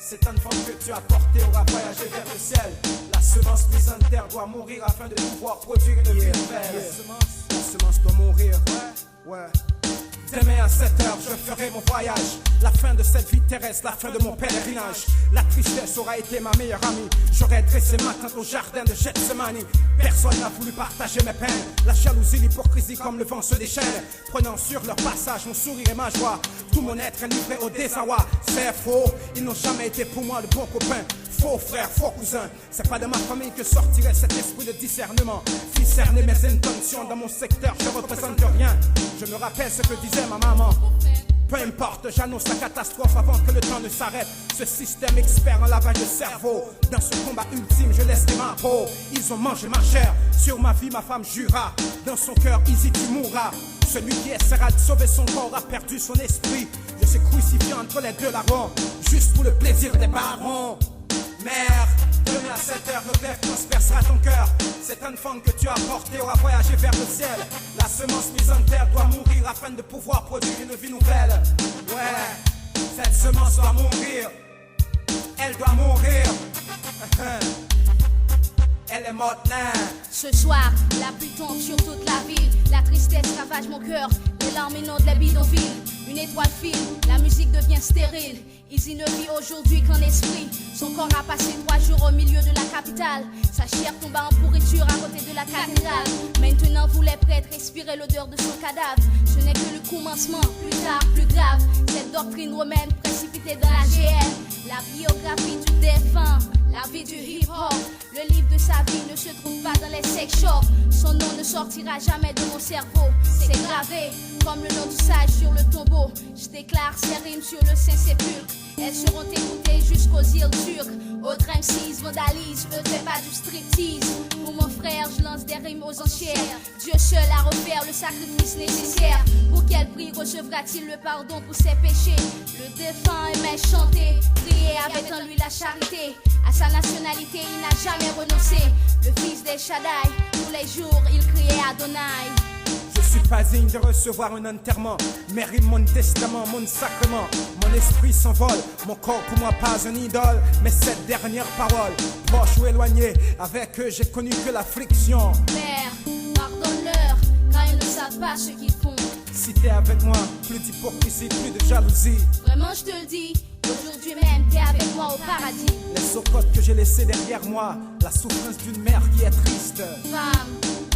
Cette enfant que tu as porté aura voyagé vers le ciel. La semence mise en terre doit mourir afin de pouvoir produire une vie nouvelle. La semence doit mourir. Ouais. Demain à 7h, je ferai mon voyage. La fin de cette vie terrestre, la fin de mon pèlerinage. La tristesse aura été ma meilleure amie. J'aurais dressé ma tente au jardin de Gethsemane. Personne n'a voulu partager mes peines. La jalousie, l'hypocrisie comme le vent se déchaîne. Prenant sur leur passage mon sourire et ma joie. Tout mon être est livré au désarroi. C'est faux, ils n'ont jamais été pour moi le bon copain. Faux frère, faux cousin, c'est pas de ma famille que sortirait cet esprit de discernement. Discerner mes intentions dans mon secteur, je représente rien. Je me rappelle ce que disait ma maman. Peu importe, j'annonce la catastrophe avant que le temps ne s'arrête. Ce système expert en lavage de cerveau. Dans ce combat ultime, je laisserai ma peau. Ils ont mangé ma chair, sur ma vie ma femme jura. Dans son cœur, Easy tu mourras. Celui qui essaiera de sauver son corps a perdu son esprit. Je suis crucifié entre les deux larrons, juste pour le plaisir des barons. Mère, demain à 7h, le glaive transpercera ton cœur. Cet enfant que tu as porté aura voyagé vers le ciel. La semence mise en terre doit mourir afin de pouvoir produire une vie nouvelle. Ouais, cette semence doit mourir. Elle doit mourir. Elle est morte là. Ce soir, la pluie tombe sur toute la ville. La tristesse ravage mon cœur. Les larmes inondent les bidonvilles. Une étoile file, la musique devient stérile. Easy ne vit aujourd'hui qu'en esprit. Son corps a passé 3 jours au milieu de la capitale. Sa chair tomba en pourriture à côté de la cathédrale. Maintenant vous les prêtres respirez l'odeur de son cadavre. Ce n'est que le commencement, plus tard, plus grave. Cette doctrine romaine précipitée dans la GL. La biographie du défunt, la vie du hip-hop. Le livre de sa vie ne se trouve pas dans les sex shops. Son nom ne sortira jamais de mon cerveau. C'est gravé comme le nom du sage sur le tombeau. Je déclare ces rimes sur le Saint-Sépulcre. Elles seront écoutées jusqu'aux îles turques. Autre M6, vandalisme, ne fais pas du striptease. Pour mon frère, je lance des rimes aux enchères. Dieu seul a refaire le sacrifice nécessaire. Pour quel prix recevra-t-il le pardon pour ses péchés? Le défunt aimait chanter, prier avec en lui la charité. À sa nationalité, il n'a jamais renoncé. Le fils des Shaddai, tous les jours, il criait Adonai. Je suis pas digne de recevoir un enterrement. Mes rimes, mon testament, mon sacrement. Mon esprit s'envole, mon corps pour moi pas un idole. Mais cette dernière parole, proche ou éloigné, avec eux j'ai connu que l'affliction. Père, pardonne-leur, car ils ne savent pas ce qu'ils font. Si t'es avec moi, plus d'hypocrisie, plus de jalousie. Vraiment je te le dis, aujourd'hui même t'es avec moi au paradis. Les socottes que j'ai laissées derrière moi, la souffrance d'une mère qui est triste. Femme,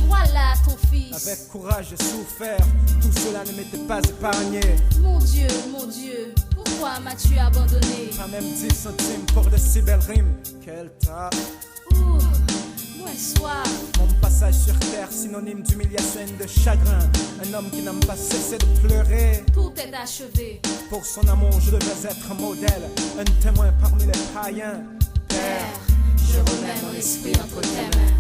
voilà ton fils. Avec courage j'ai souffert, tout cela ne m'était pas épargné. Mon Dieu, pourquoi m'as-tu abandonné? Pas même 10 centimes pour de si belles rimes qu'elle t'a. Ouh, moi soir. Mon passage sur terre, synonyme d'humiliation et de chagrin. Un homme qui n'a pas cessé de pleurer. Tout est achevé. Pour son amour je devais être un modèle, un témoin parmi les païens. Père, je remets mon esprit entre tes mains.